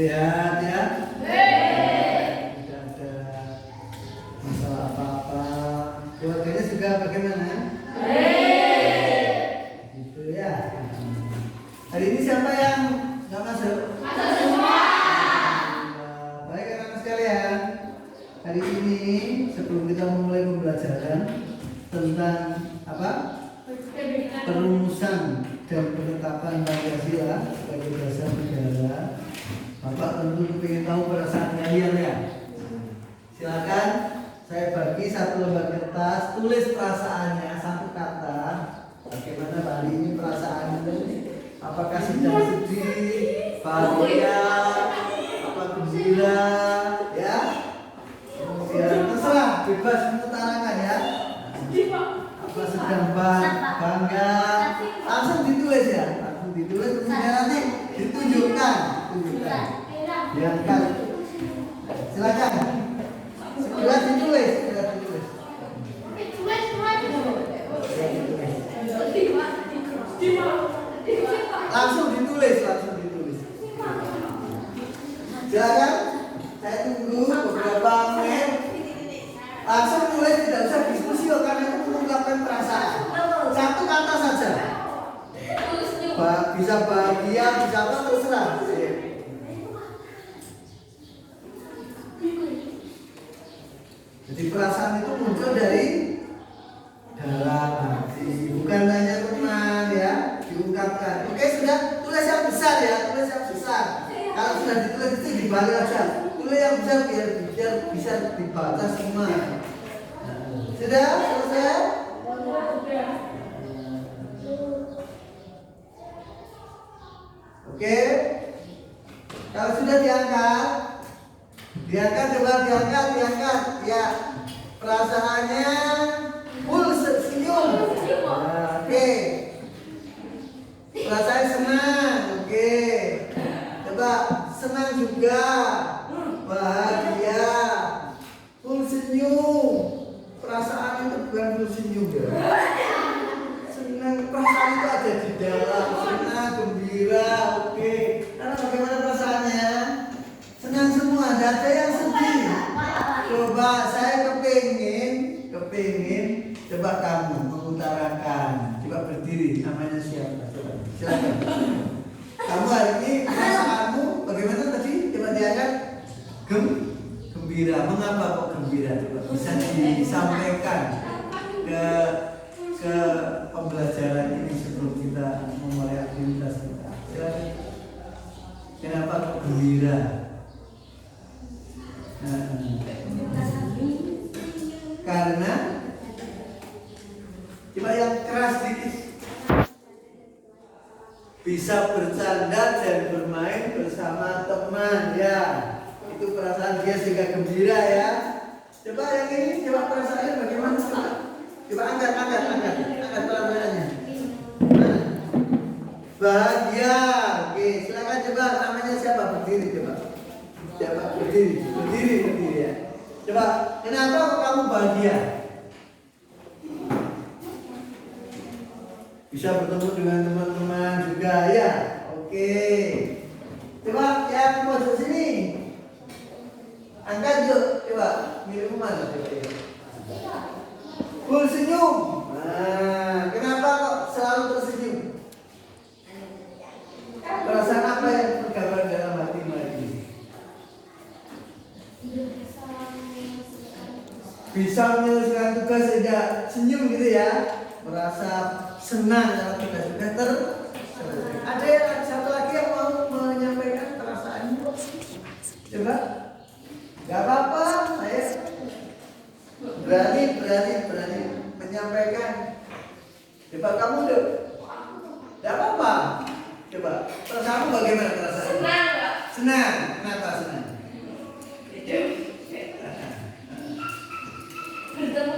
Sehat ya? Tidak ada masalah apa-apa. Keluarganya juga bagaimana? Gitu ya. Hari ini siapa yang nggak masuk? Masuk semua. Baik anak-anak sekalian. Hari ini sebelum kita memulai pembelajaran tentang apa? Perumusan dan penetapan Pancasila sebagai dasar negara. Bapak tentu ingin tahu perasaan kalian ya. Silakan saya bagi satu lembar kertas, tulis perasaannya satu kata. Bagaimana hari ini perasaannya? Apakah sedang sedih, bahagia, apa gembira, ya? Kemudian terserah, bebas mengutarakan ya. Apa sedang bangga, langsung ditulis ya, langsung ditulis kemudian nanti ditunjukkan. Diangkat. Silakan. Segera ditulis, Langsung ditulis. Silakan. Saya tunggu beberapa menit. Langsung tulis, tidak usah diskusi karena itu mengungkapkan perasaan. Satu kata saja. Bisa bahagia, bisa apa terserah. Jadi perasaan itu muncul dari dalam hati, bukan hanya teman ya, diungkapkan. Oke sudah, tulis yang besar ya, tulis yang besar. Kalau sudah ditulis itu dibalik aja, tulis yang besar biar bisa dibaca semua. Sudah selesai? Oke, kalau sudah diangkat coba diangkat ya, perasaannya full senyum. Oke, perasaan senang. Oke, coba senang juga, bahagia, full senyum. Perasaan itu bukan full senyum ya. Senang, perasaan itu ada di dalam, senang, gembira. Oke, karena bagaimana perasaannya? Senang semua, tidak ada yang sedih. Coba saya kepingin, coba kamu mengutarakan. Coba berdiri, namanya siapa? Coba, silakan. Kamu hari ini perasaanmu bagaimana tadi? Coba diangkat. Gembira. Mengapa kok gembira? Coba bisa disampaikan ke pembelajaran ini sebelum kita memulai aktivitas kita. Silakan. Kenapa kok gembira? Karena coba yang keras dikit, bisa bercanda dan bermain bersama teman ya, itu perasaan dia sehingga gembira ya. Coba yang ini, coba perasaannya bagaimana? Coba angkat perasaannya. Bahagia. Oke, silakan coba, namanya siapa? Berdiri coba. Siapa? Berdiri ya. Coba, kenapa kok kamu bahagia? Bisa bertemu dengan teman-teman juga ya. Oke. Coba yang pojok sini. Angkat yuk, coba. Mirip mana coba. Full senyum. Nah, kenapa kok selalu tersenyum? Perasaan apa yang tergambar dalam hatimu ini? Bisa menyelesaikan tugas sehingga senyum gitu ya, merasa senang kalau tugas sudah terselesai. Ada yang satu lagi yang mau menyampaikan perasaannya? Coba, nggak apa-apa, saya berani menyampaikan. Coba kamu deh, nggak apa-apa. Coba, perasaanmu bagaimana perasaanmu? Senang. Kenapa senang? Bertemu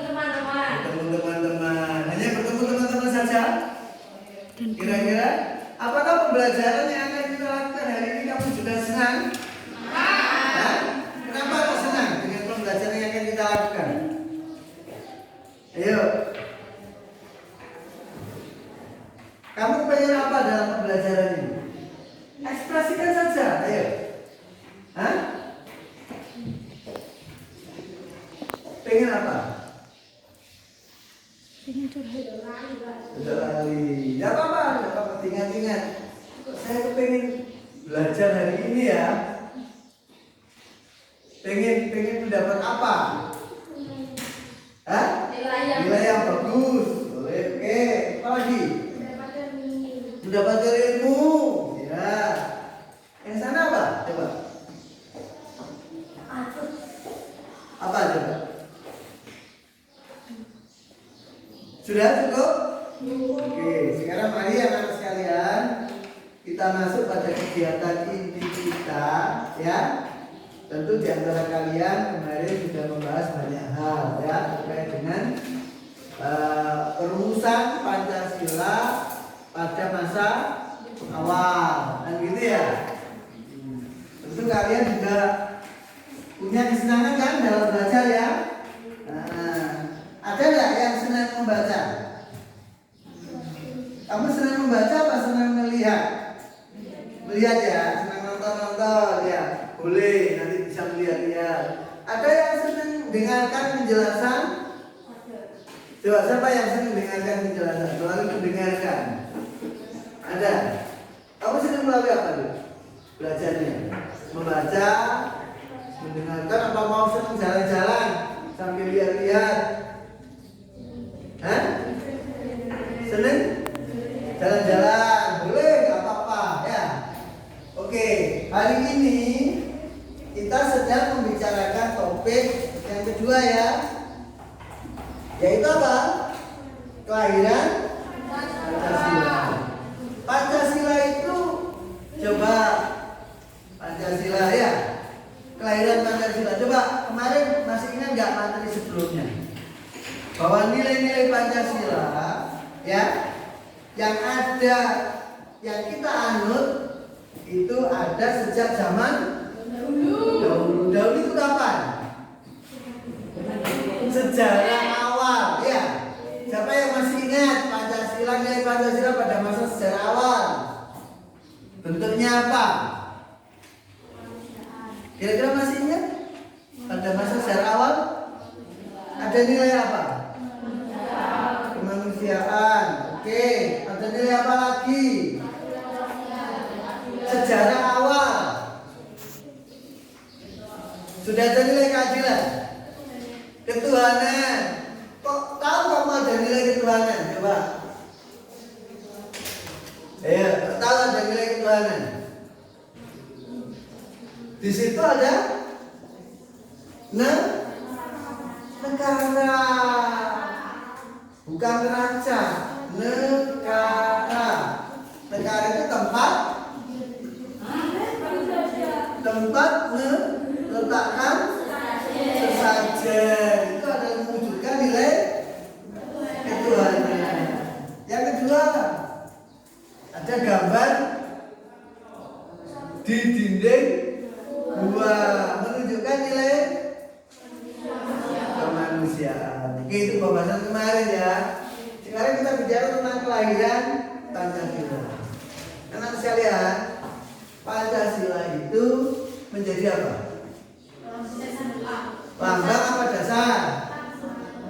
teman-teman. Hanya bertemu teman-teman saja. Kira-kira apakah pembelajaran yang akan kita lakukan hari ini kamu sudah senang? Kenapa kok senang dengan pembelajaran yang akan kita lakukan? Ayo. Kamu pengen apa dalam pembelajaran ini? Ekspresikan saja. Ayo. Hah? Pengen apa? Pengen curhat lagi, Pak. Udah lali. Ya apa-apa, ingat-ingat. Saya pengen belajar hari ini ya. Pengen mendapat apa? Hah? Nilai yang bagus. Boleh, oke. Apa lagi? Mendapatkan ilmu. Ya. Yang sana apa? Coba. Apa coba? Sudah cukup? Oke, sekarang mari anak-anak sekalian kita masuk pada kegiatan inti kita ya. Tentu di antara kalian kemarin sudah membahas banyak hal ya terkait dengan perumusan Pancasila pada masa awal, kan gitu ya. Tentu kalian juga punya kesenangan kan dalam belajar ya. Ada nggak yang senang membaca? Kamu senang membaca apa senang melihat? Melihat ya, senang nonton ya. Boleh, nanti bisa melihat-lihat. Ada yang senang dengarkan penjelasan? Coba siapa yang senang dengarkan penjelasan? Selalu mendengarkan. Ada. Kamu senang melalui apa tuh? Belajarnya. Membaca, mendengarkan, apa mau senang jalan-jalan sambil lihat-lihat? Hah? Senang? Jalan-jalan, boleh, nggak apa-apa ya. Oke, hari ini kita sedang membicarakan topik yang kedua ya, yaitu apa? Kelahiran Pancasila. Pancasila itu, coba Pancasila ya, kelahiran Pancasila. Coba kemarin masih ingat nggak materi sebelumnya? Bahwa nilai-nilai Pancasila ya yang ada, yang kita anut itu ada sejak zaman dahulu. Dahulu itu kapan? Sejarah awal ya. Siapa yang masih ingat Pancasila, nilai Pancasila pada masa sejarah awal? Bentuknya apa? Kira-kira masih ingat? Pada masa sejarah awal ada nilai apa? Kemanusiaan. Oke, ada nilai apa lagi? Sejarah awal. Sudah ada nilai keadilan, ketuhanan. Kok tahu kamu ada nilai ketuhanan? Coba. Tahu ada nilai ketuhanan? Di situ ada negara, bukan raja. Negara. Negara itu tempat meletakkan sesajen. Itu adalah mewujudkan nilai ketuhanan. Yang kedua, ada gambar di dinding gua menunjukkan nilai kemanusiaan. Oke, itu pembahasan kemarin ya. Sekarang kita bicara tentang kelahiran Pancasila. Anak sekalian, Pancasila itu menjadi apa? Lambang apa dasar?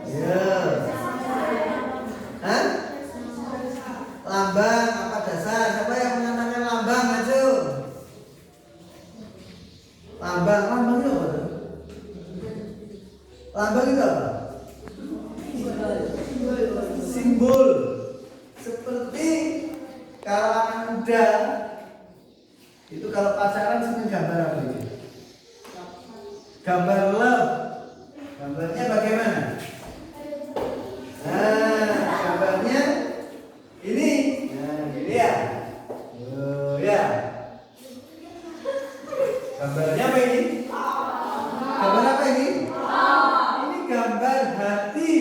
Ya. Hah? Lambang apa dasar? Siapa yang mengatakan lambang? Maju. Lambang itu apa tuh? Lambang itu apa? Simbol. Seperti kalau anak muda itu kalau pacaran senang gambar apa itu? Gambar love. Gambarnya bagaimana? Nah, gambarnya ini. Nah, ini ya. Oh, ya. Gambarnya apa ini? Gambar apa ini? Ini gambar hati.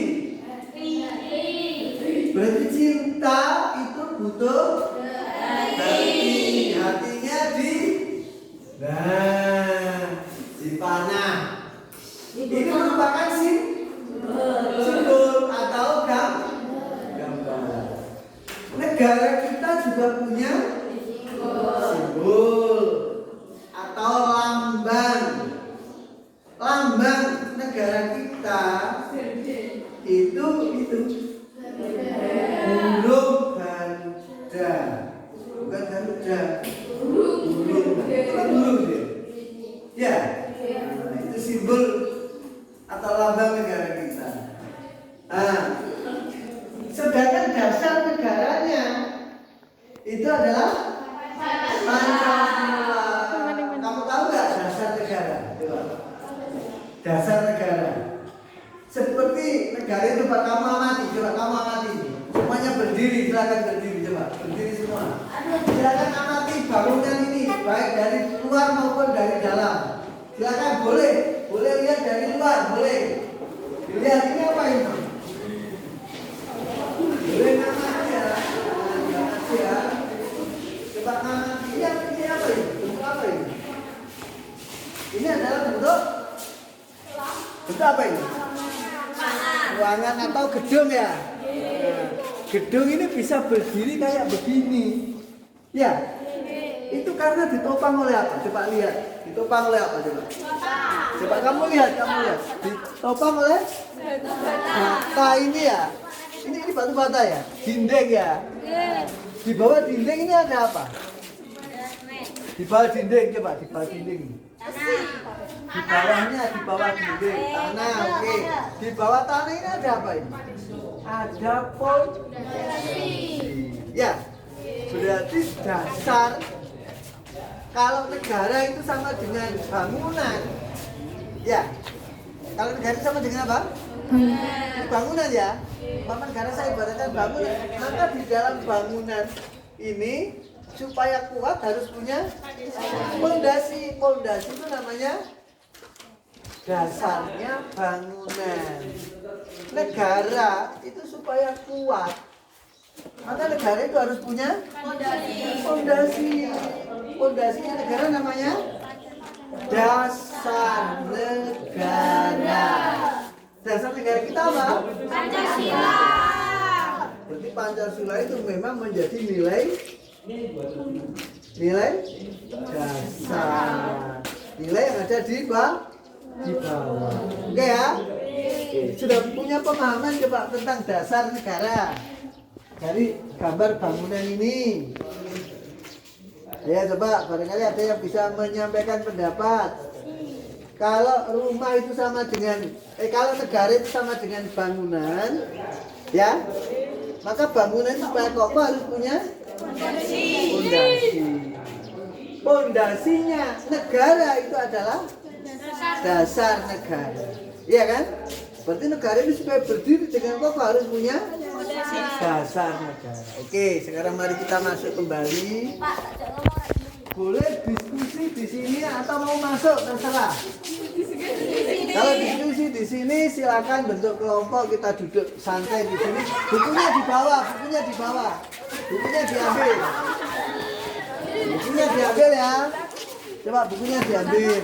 Berarti cinta itu butuh hati. Hatinya dipanah. Ini merupakan simbol atau gambar. Negara kita juga punya simbol atau lambang. bukan Garuda. Burung. Itu kan burung dia. Ya. Nah, itu simbol atau lambang negara kita. Nah, sedangkan dasar negaranya itu adalah Pancasila. Kamu tahu nggak dasar negara? Coba. Dasar negara. Seperti negara itu Pak, kamu amati, coba kamu amati. Semuanya berdiri, silakan berdiri, coba berdiri semua. Silakan amati bangunan ini, baik dari luar maupun dari dalam. Silakan boleh lihat dari luar, boleh. Lihat ini apa ini? Boleh ngamati ya, ngamati ya. Coba ngamati, lihat ini apa ini? Bentuk apa ini? Ini adalah bentuk apa ini? Ruangan atau gedung ya? Gedung ini bisa berdiri kayak begini. Ya. Itu karena ditopang oleh apa? Coba lihat. Ditopang oleh apa coba? Coba kamu lihat. Ditopang oleh bata ini ya. Ini batu bata ya? Dinding ya. Di bawah dinding ini ada apa? Di bawah dinding coba, di bawah dinding. Di bawahnya, di bawah dinding tanah, oke. Di bawah tanah ini ada apa ini? Ada pondasi. Ya, berarti dasar. Kalau negara itu sama dengan bangunan, ya. Kalau negara sama dengan apa? Bangunan ya. Mama negara saya ibaratkan bangunan. Maka di dalam bangunan ini supaya kuat harus punya pondasi. Pondasi itu namanya dasarnya bangunan. Negara itu supaya kuat, maka negara itu harus punya pondasi. Pondasinya negara namanya dasar negara. Dasar negara kita apa? Pancasila. Jadi Pancasila itu memang menjadi nilai dasar, nilai yang ada di bawah. Oke ya? Sudah punya pemahaman coba tentang dasar negara dari gambar bangunan ini. Ya coba barangkali ada yang bisa menyampaikan pendapat. Kalau rumah itu sama dengan kalau negara itu sama dengan bangunan, ya, maka bangunan supaya kokoh harus punya pondasi. Pondasinya negara itu adalah dasar negara. Iya kan? Berarti negara ini supaya berdiri dengan kokoh harus punya dasar negara. Oke, sekarang mari kita masuk kembali. Boleh diskusi di sini atau mau masuk terserah. Kalau diskusi di sini silakan bentuk kelompok, kita duduk santai di sini. Bukunya di bawah. Bukunya diambil. Bukunya diambil ya. Coba bukunya diambil.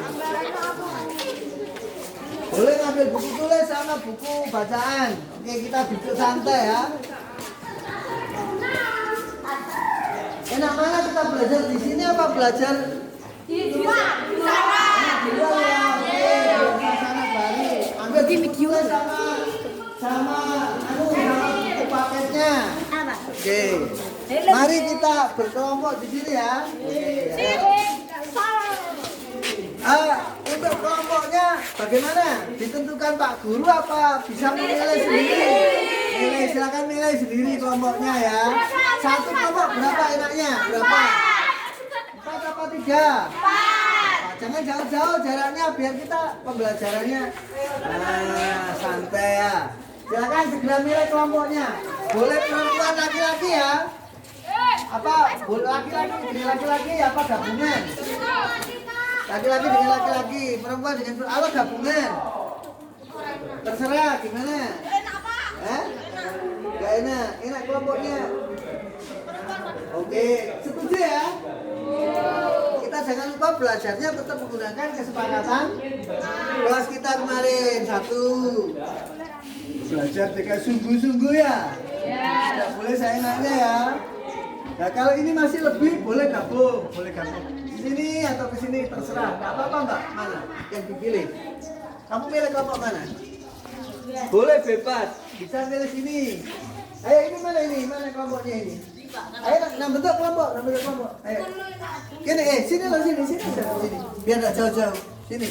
Boleh ngambil buku tulis sama buku bacaan. Oke, kita duduk santai ya. Enak mana kita belajar di sini apa belajar di luar? Di luar ya. Oke, di sana balik. Ambil buku tulis sama buku paketnya. Oke. Mari kita berkelompok di sini ya. Untuk kelompoknya bagaimana? Ditentukan Pak Guru apa bisa menilai sendiri? Silakan nilai sendiri kelompoknya ya. Satu kelompok berapa enaknya? Berapa? 4 apa 3? 4. Jangan jauh-jauh jaraknya biar kita pembelajarannya santai ya. Silakan segera nilai kelompoknya. Boleh perempuan laki-laki ya? Apa boleh laki-laki dengan laki-laki apa gabungan? Laki-laki dengan laki-laki, perempuan dengan perempuan gabungan. Terserah gimana? Gak enak kelompoknya. Oke, setuju ya? Kita jangan lupa belajarnya tetap menggunakan kesepakatan kelas kita kemarin. 1. Belajar dengan sungguh-sungguh ya. Tidak boleh seenaknya ya. Nah kalau ini masih lebih boleh gabung, di sini atau ke sini terserah. Gak apa-apa Mbak, mana yang dipilih? Kamu pilih kelompok mana? Boleh bebas, bisa pilih sini. Ayo ini mana kelompoknya ini? Ayo, bentuk kelompok. Ayo. Gini, sini loh, sini. Biar nggak jauh-jauh. Sini.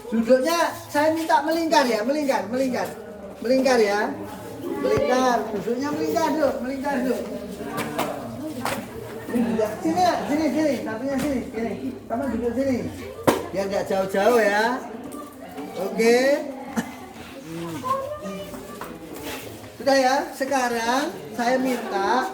Duduknya saya minta melingkar ya, melingkar ya. Duduknya melingkar dulu. Sini ya, sini. Satunya sini. Kamu duduk sini. Biar nggak jauh-jauh ya. Oke. Sudah ya, sekarang saya minta,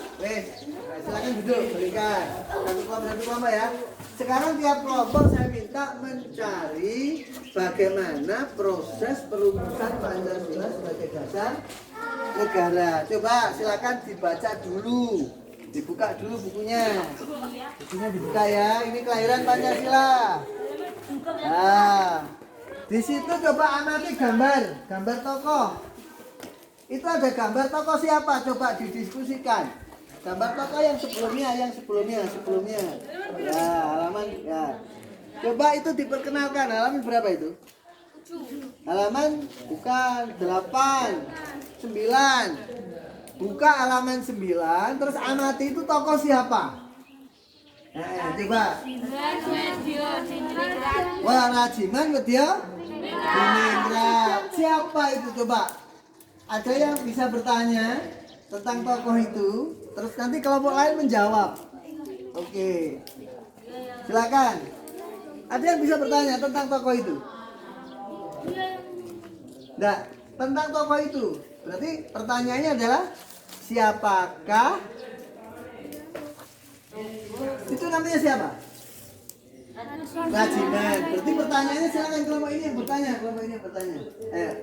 silakan duduk, berikan satu kelompok ya. Sekarang tiap kelompok saya minta mencari bagaimana proses perumusan Pancasila sebagai dasar negara. Coba silakan dibaca dulu, dibuka dulu bukunya. Bukunya dibuka ya. Ini kelahiran Pancasila. Nah, di situ coba amati gambar tokoh. Itu ada gambar tokoh siapa? Coba didiskusikan. Gambar tokoh yang sebelumnya. Ya, halaman ya. Coba itu diperkenalkan. Halaman berapa itu? Halaman bukan 8, 9. Buka halaman 9, terus amati itu tokoh siapa? Coba. Wah, Rajiman Wedya Diningrat. Siapa itu coba? Ada yang bisa bertanya tentang tokoh itu, terus nanti kelompok lain menjawab. Oke. Silakan. Ada yang bisa bertanya tentang tokoh itu? Enggak, tentang tokoh itu. Berarti pertanyaannya adalah siapakah? Itu namanya siapa? Rajiman. Berarti pertanyaannya silakan kelompok ini yang bertanya. Ayo.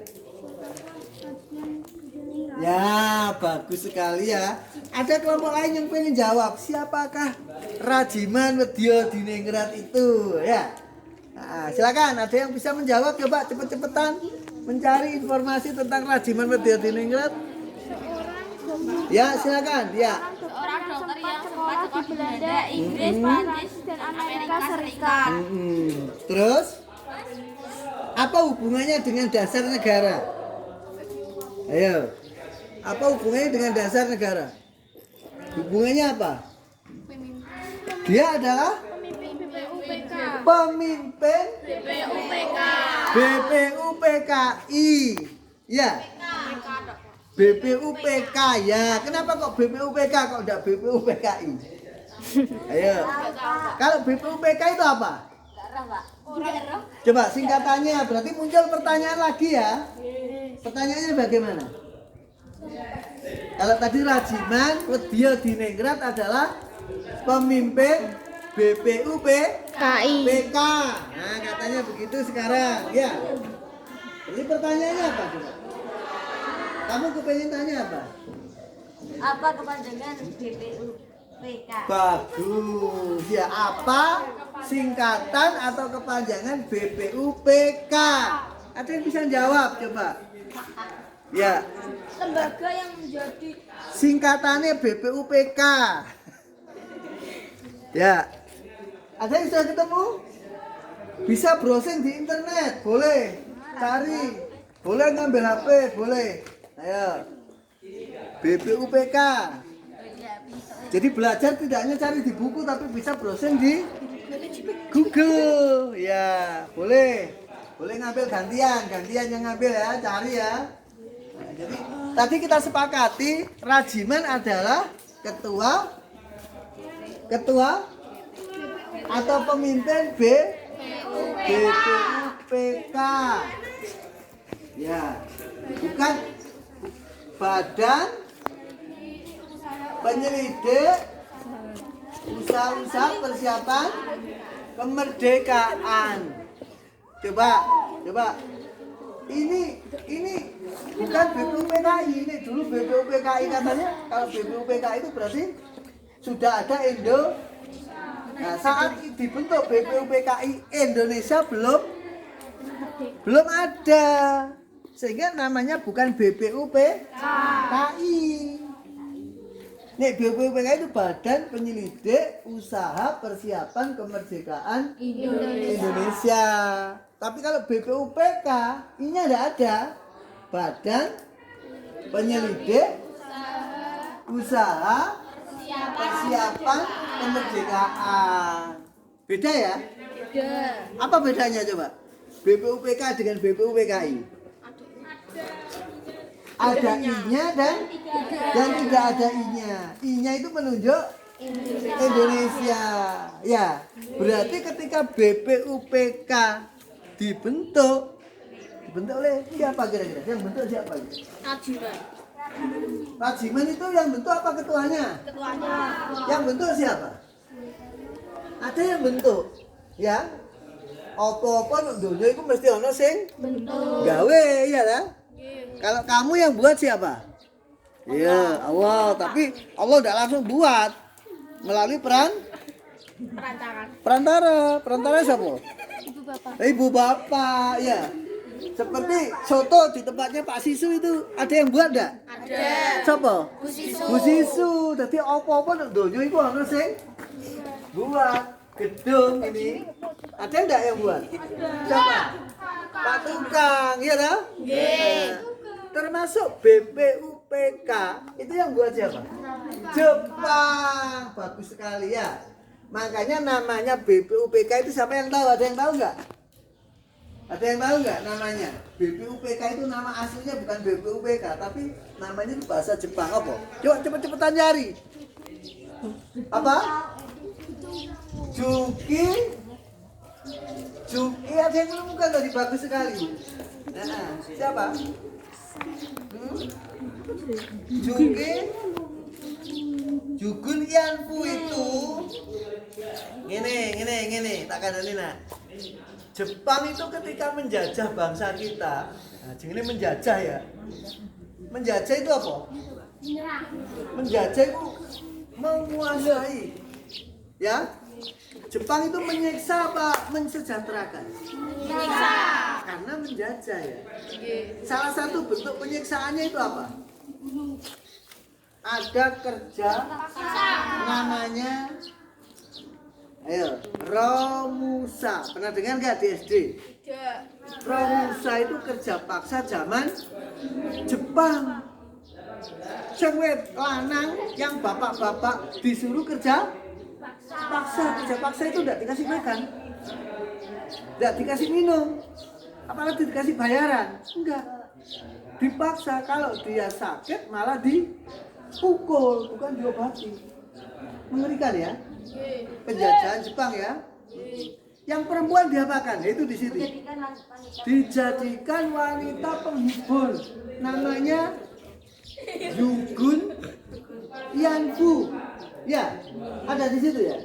Ya, bagus sekali ya. Ada kelompok lain yang pengen jawab. Siapakah Rajiman Wedya Diningrat itu? Ya. Nah, silakan. Ada yang bisa menjawab? Coba cepet-cepetan mencari informasi tentang Rajiman Wedya Diningrat. Ya, silakan. Ya. Seorang dokter yang sempat sekolah di Belanda, Inggris, Prancis, dan Amerika Serikat. Terus? Apa hubungannya dengan dasar negara? Ayo. Apa hubungannya dengan dasar negara? Hubungannya apa? Dia adalah pemimpin BPUPKI. Ya. BPUPK ya. Kenapa kok BPUPK kok enggak BPUPKI? Ayo. Kalau BPUPK itu apa? Coba singkatannya, berarti muncul pertanyaan lagi ya. Pertanyaannya bagaimana? Kalau tadi Rajiman Wedya Diningrat adalah pemimpin BPUPKI. Nah, katanya begitu sekarang, ya. Jadi pertanyaannya apa coba? Kamu kepengen tanya apa? Apa kepanjangan BPUPK? Bagus. Ya, apa singkatan atau kepanjangan BPUPK? Ada yang bisa jawab coba? Ya. Lembaga yang menjadi Singkatannya BPUPK. Ya. Ada yang sudah ketemu? Bisa browsing di internet, boleh. Cari. Boleh ngambil HP, boleh. Ayo. BPUPK. Jadi belajar tidak hanya cari di buku tapi bisa browsing di Google. Ya, boleh. Boleh ngambil gantian yang ngambil ya, cari ya. Nah, jadi tadi kita sepakati Rajiman adalah ketua atau pemimpin BPUPK. Ya, bukan Badan Penyelidik Usaha-usaha Persiapan Kemerdekaan. Coba. Ini bukan BPUPKI, ini dulu BPUPKI katanya. Kalau BPUPKI itu berarti sudah ada Nah, saat dibentuk BPUPKI Indonesia belum ada. Sehingga namanya bukan BPUPKI. Nih, BPUPKI itu Badan Penyelidik Usaha Persiapan Kemerdekaan Indonesia. Tapi kalau BPUPK, ini tidak ada. Badan Penyelidik Usaha Persiapan kemerdekaan. Beda ya? Beda. Apa bedanya coba? BPUPK dengan BPUPKI. Ada I-nya dan tidak ada I-nya. I-nya itu menunjuk Indonesia. Ya, berarti ketika BPUPK dibentuk oleh siapa kira-kira? Yang bentuk siapa? Rajiman itu yang bentuk apa ketuanya? Yang bentuk siapa? Ada yang bentuk, ya. Apa-apa dunia itu mesti ono sing gawe, ya lah. Kalau kamu yang buat siapa? Iya, Allah. Tapi Allah tidak langsung buat melalui perantara siapa? Ibu bapak, ya. Seperti soto di tempatnya Pak Sisu itu ada yang buat enggak? Ada. Siapa? Bu Bu Sisu. Jadi apa-apa nang donya iku ana sing buat. Gedung ini ada enggak yang buat? Siapa? Pak Tukang, iya toh? Nggih. Termasuk BPUPK itu yang buat siapa? Jepang. Bagus sekali ya. Makanya namanya BPUPK itu siapa yang tahu? Ada yang tahu enggak? Ada yang tahu nggak namanya? BPUPK itu nama aslinya bukan BPUPK, tapi namanya itu bahasa Jepang apa? Coba cepet-cepetan cari. Apa? Juki ada yang menemukan tadi, bagus sekali. Nah, siapa? Jugun Yanfu itu gini, tak kandani nak. Jepang itu ketika menjajah bangsa kita, nah, ini menjajah ya. Menjajah itu apa? Menjajah itu menguasai. Ya. Jepang itu menyiksa apa? Mensejahterakan. Menyiksa. Karena menjajah ya. Salah satu bentuk penyiksaannya itu apa? Ada kerja namanya Romusa. Pernah dengar nggak di SD? Romusa itu kerja paksa zaman Jepang. Cewek lanang yang bapak-bapak disuruh kerja paksa. Kerja paksa itu tidak dikasih makan, tidak dikasih minum, apalagi dikasih bayaran. Enggak, dipaksa. Kalau dia sakit malah dipukul, bukan diobati. Mengerikan ya. Penjajahan Jepang ya. Yang perempuan diapakan? Itu di situ. Dijadikan wanita penghibur. Namanya Jugun Yanfu. Ya, ada di situ ya.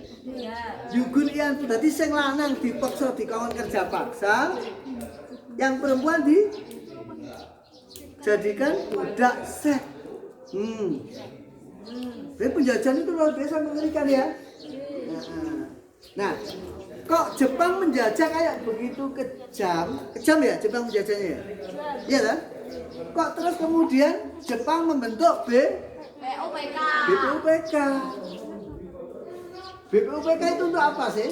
Jugun Yanfu. Jadi sing lanang dipaksa dikawon kerja paksa. Yang perempuan dijadikan budak seks. Jadi penjajahan itu luar biasa mengerikan ya. Nah, kok Jepang menjajah kayak begitu kejam ya Jepang menjajahnya ya? Iya kan? Kok terus kemudian Jepang membentuk BPUPK. BPUPK itu untuk apa sih?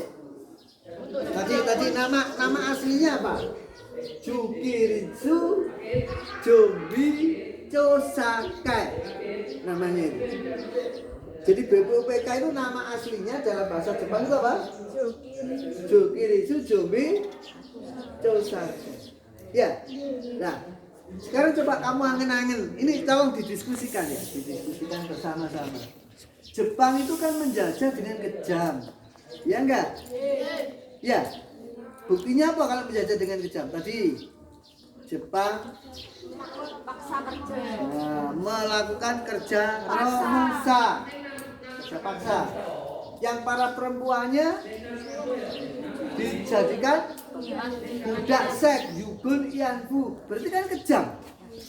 Tadi nama aslinya apa? Jukiritsu Jombi Chosakai namanya itu. Jadi BPUPK itu nama aslinya dalam bahasa Jepang itu apa? Jukiritsu Jombi Chosakai. Ya. Nah, sekarang coba kamu angen-angen. Ini tolong didiskusikan ya, didiskusikan bersama-sama. Jepang itu kan menjajah dengan kejam. Ya enggak? Ya. Buktinya apa kalau menjajah dengan kejam? Tadi Jepang melakukan kerja romusa, kerja paksa, yang para perempuannya dijadikan budak seks, Jugun Yanfu. Berarti kan kejam.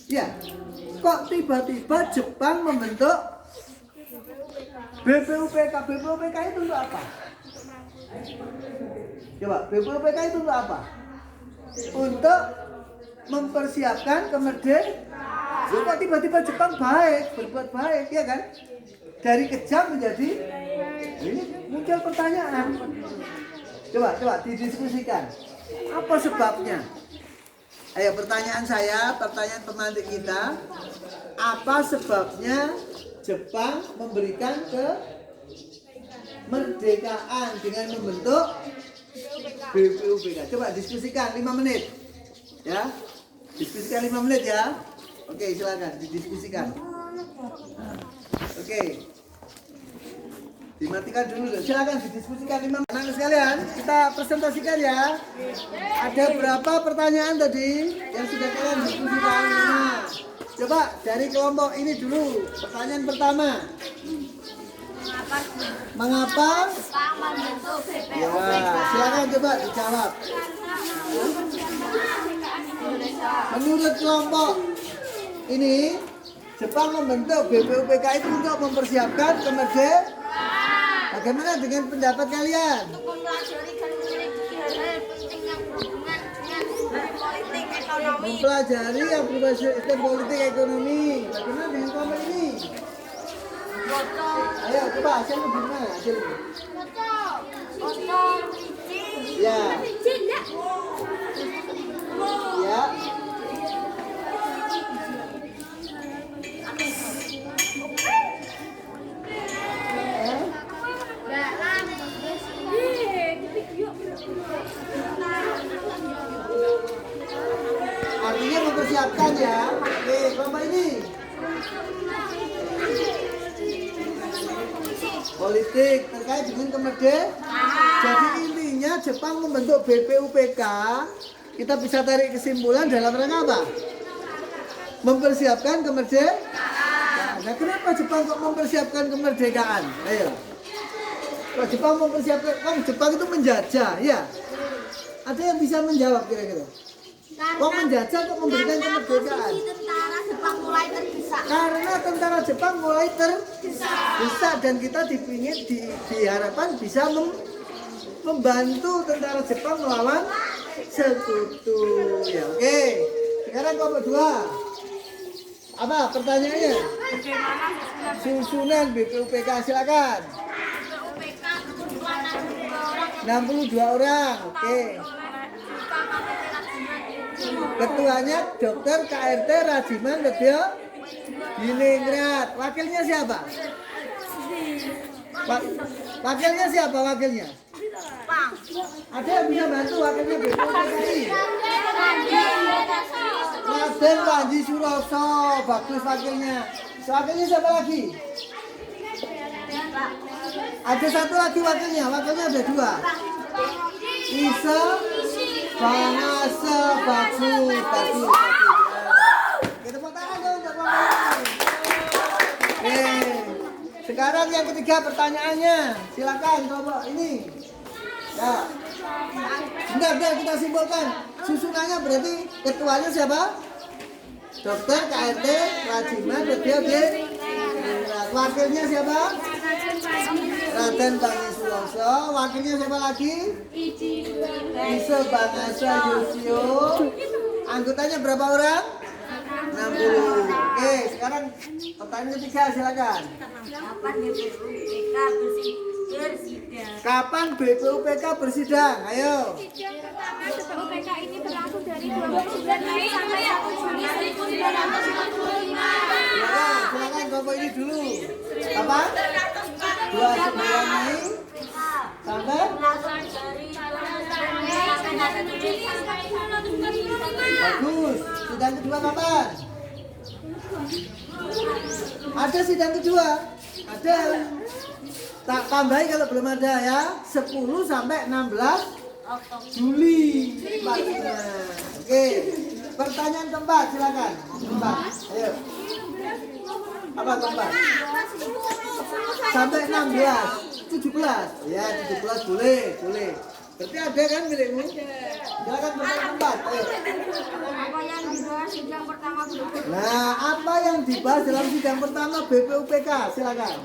Ya. Kok tiba-tiba Jepang membentuk BPUPK? BPUPK itu untuk apa? Coba, BPUPK itu untuk apa? Untuk mempersiapkan kemerdekaan. Kok tiba-tiba Jepang baik, berbuat baik, ya kan? Dari kejam menjadi ini muncul pertanyaan. Coba didiskusikan. Apa sebabnya? Ayo pertanyaan pemantik kita. Apa sebabnya Jepang memberikan kemerdekaan dengan membentuk BPUPK. Coba diskusikan 5 menit. Ya. Diskusikan 5 menit ya. Oke, silakan didiskusikan. Nah, oke. Dimatikan dulu. Silakan didiskusikan 5 menit. Anak sekalian, kita presentasikan ya. Ada berapa pertanyaan tadi yang sudah kalian diskusikan? Nah, coba dari kelompok ini dulu. Pertanyaan pertama. Mengapa? Ya, silakan coba dijawab. Menurut kelompok ini, Jepang membentuk BPUPK itu untuk mempersiapkan kemerdekaan. Bagaimana dengan pendapat kalian? Mempelajari yang berbasis sistem politik ekonomi. Bagaimana dengan kelompok ini? Ayo coba hasilnya gimana? Hasilnya? Ya. Ya. Artinya mempersiapkan ya. Oke, kelompok ini. Politik terkait dengan kemerdekaan. Jadi intinya Jepang membentuk BPUPK. Kita bisa tarik kesimpulan dalam rangka apa? Mempersiapkan kemerdekaan. Nah, kenapa Jepang kok mempersiapkan kemerdekaan? Ayo. Kalau Jepang mempersiapkan, kan Jepang itu menjajah, ya? Ada yang bisa menjawab kira-kira? Kok menjajah kok memberikan kemerdekaan? Tentara Jepang mulai tergesa. Karena tentara Jepang mulai tergesa dan kita diharapkan bisa membantu tentara Jepang melawan sekutu. Ya, oke. Sekarang kelompok 2. Apa pertanyaannya? Susunan BPUPK, silakan. 62 orang. Oke. Ketuanya Dr. KRT Rajiman Wedyo Diningrat. Wakilnya siapa? Wakilnya siapa wakilnya? Ada yang bisa bantu wakilnya BPUPKI? Raden Panji Suroso. Bagus wakilnya. Wakilnya siapa lagi? Ada satu lagi wakilnya. Wakilnya ada 2. Isa Bangasa. Bagus. Kita tepuk tangan dong untuk kelompok ini. Sekarang yang ketiga pertanyaannya. Silakan kelompok ini. Ya. Bentar, kita simpulkan. Susunannya berarti ketuanya siapa? Dr. KRT Rajiman Wedyo Diningrat. Wakilnya siapa? Raden Panji Suroso. Wakilnya siapa lagi? Isa Bangasa Yusio. Anggotanya berapa orang? 60. Oke, sekarang pertanyaan ketiga, silakan. Kapan BPUPK bersidang? Ayo. BPUPK ini berlangsung dari 29 Mei sampai 1 Juni 1945. Silakan kelompok ini dulu. Kapan? 29 Mei sampai bagus. Sidang kedua kapan? Ada sidang kedua? Ada. Tak tambahi kalau belum ada ya. 10 sampai 16 Juli. Oke. Pertanyaan keempat, silakan. Keempat. Ayo. Apa keempat? Sampai 16, 17. Ya, 17 boleh. Berarti ada kan milikmu? Silakan pertanyaan keempat. Ayo. Apa yang dibahas sidang pertama berikut? Nah, apa yang dibahas dalam sidang pertama BPUPK? Silakan.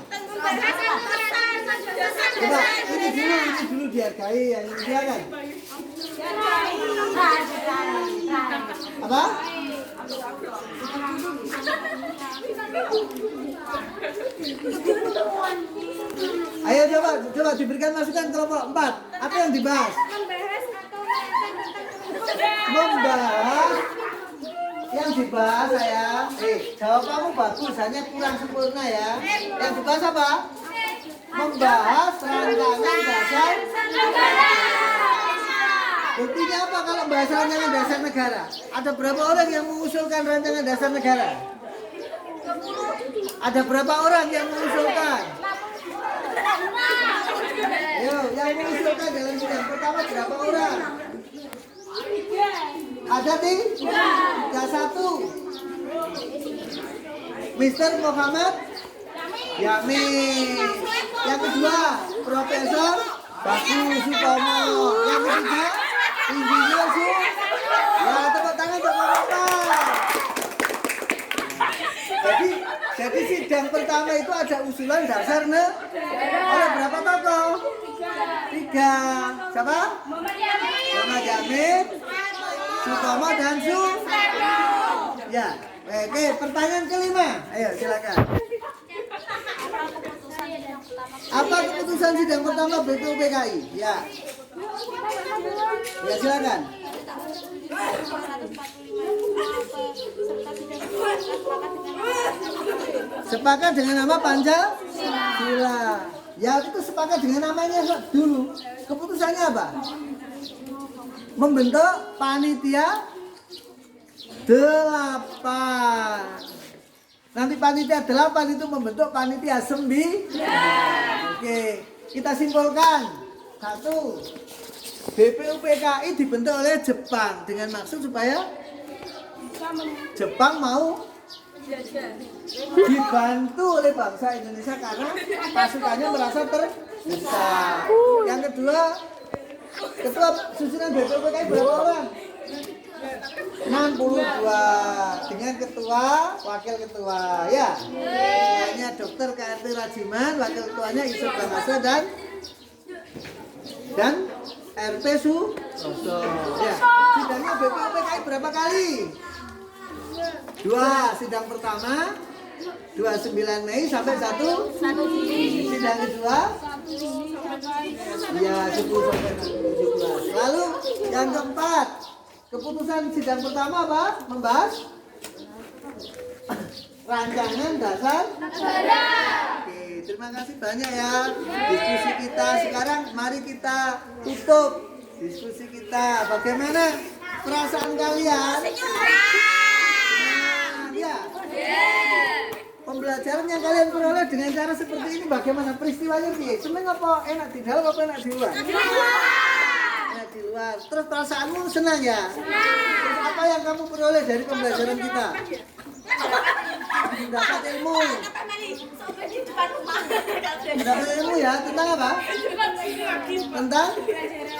Coba, ini dulu dihargai yang ini silakan. Apa? Ayo coba diberikan masukan kelompok 4. Apa yang dibahas? Membahas yang dibahas saya. Jawab kamu bagus, hanya kurang sempurna ya. Yang dibahas apa? membahas rancangan dasar negara. Buktinya apa kalau bahas rancangan dasar negara? Ada berapa orang yang mengusulkan rancangan dasar negara? Ada berapa orang yang mengusulkan? Yo, yang mengusulkan dalam sidang pertama berapa orang? Ada tiga satu. Mister Muhammad Yamin. Yang kedua, Profesor Bagus Sutomo. Yang ketiga, Insinyur Su. Ya, tepuk tangan untuk Bapak. Jadi sidang pertama itu ada usulan dasar oleh berapa tokoh? 3. Siapa? Muhammad Yamin, Sutomo dan Su. Ya, oke. Pertanyaan kelima. Ayo, silakan. Apa keputusan sidang pertama BPUPKI? Ya. Ya, silakan. Sepakat dengan nama Pancasila. Ya, itu sepakat dengan namanya dulu. Keputusannya apa? Membentuk panitia 8. Nanti panitia 8 itu membentuk panitia 9. Oke, kita simpulkan. 1. BPUPKI dibentuk oleh Jepang dengan maksud supaya Jepang mau dibantu oleh bangsa Indonesia karena pasukannya merasa terdesak. Yang kedua, ketua susunan BPUPKI berapa orang? 62 dengan ketua, wakil ketua, ya. Ketuanya Dr. KRT Rajiman, wakil ketuanya Yusuf Bangasa dan RP Suroso. Ya. Sidangnya BPUPKI berapa kali? 2. Sidang pertama 29 Mei sampai 1 Juni. Sidang kedua ya 10 sampai 17. Lalu yang keempat, keputusan sidang pertama apa? Membahas rancangan dasar negara. Oke, terima kasih banyak ya diskusi kita. Sekarang mari kita tutup diskusi kita. Bagaimana perasaan kalian? Ya. Pembelajaran yang kalian peroleh dengan cara seperti ini bagaimana? Peristiwanya piye? Seneng apa enak di dalam apa enak di luar? Enak di luar. Terus perasaanmu senang ya? Terus apa yang kamu peroleh dari pembelajaran kita? Dapat ilmu. Dapat ilmu ya tentang apa? Tentang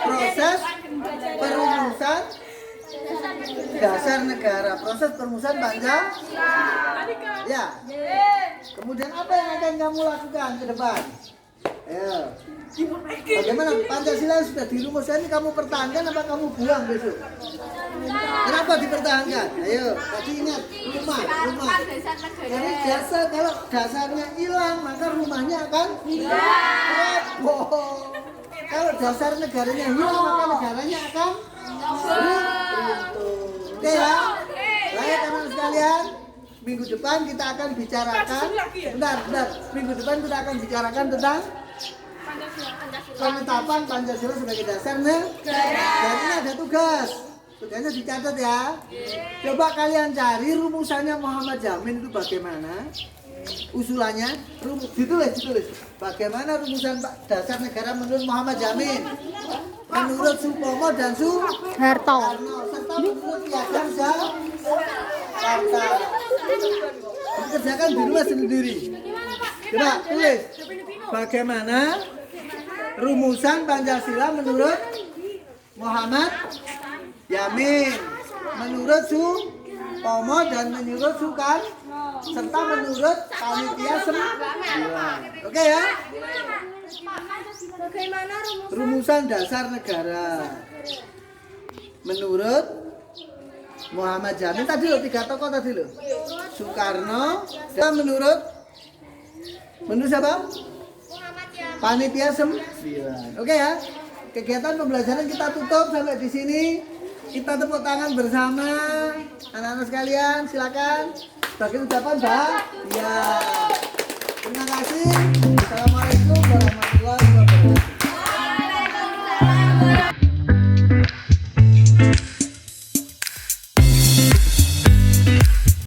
proses perumusan dasar negara, proses perumusan Pancasila. Ya. Kemudian apa yang akan kamu lakukan ke depan? Ayo. Bagaimana Pancasila sudah dirumuskan ini kamu pertahankan apa kamu buang besok? Kenapa dipertahankan? Ayo, tadi ingat rumah. Jadi dasar kalau dasarnya hilang maka rumahnya akan roboh. Kalau dasar negaranya hilang maka negaranya akan runtuh. Oke ya? Baik teman sekalian, minggu depan kita akan bicarakan. Bentar. Minggu depan kita akan bicarakan tentang penetapan Pancasila sebagai dasar negara. Dan ini ada tugas. Tugasnya dicatat ya. Coba kalian cari rumusannya Muhammad Yamin itu bagaimana? Usulannya, ditulis. Bagaimana rumusan dasar negara menurut Muhammad Yamin? Menurut Supomo dan Soeharto. Serta menurut Piagam Jakarta. Dikerjakan di rumah sendiri. Coba tulis. Bagaimana rumusan Pancasila menurut Muhammad Yamin, menurut Supomo dan menurut Soekarno, serta menurut panitia 9. Oke ya? Bagaimana Rumusan dasar negara menurut Muhammad Yamin tadi loh, 3 tokoh tadi loh. Soekarno dan menurut siapa? Panitia 9. Oke ya? Kegiatan pembelajaran kita tutup sampai di sini. Kita tepuk tangan bersama anak-anak sekalian. Silakan bagi ucapan ya. Terima kasih. Assalamualaikum warahmatullahi wabarakatuh. warahmatullahi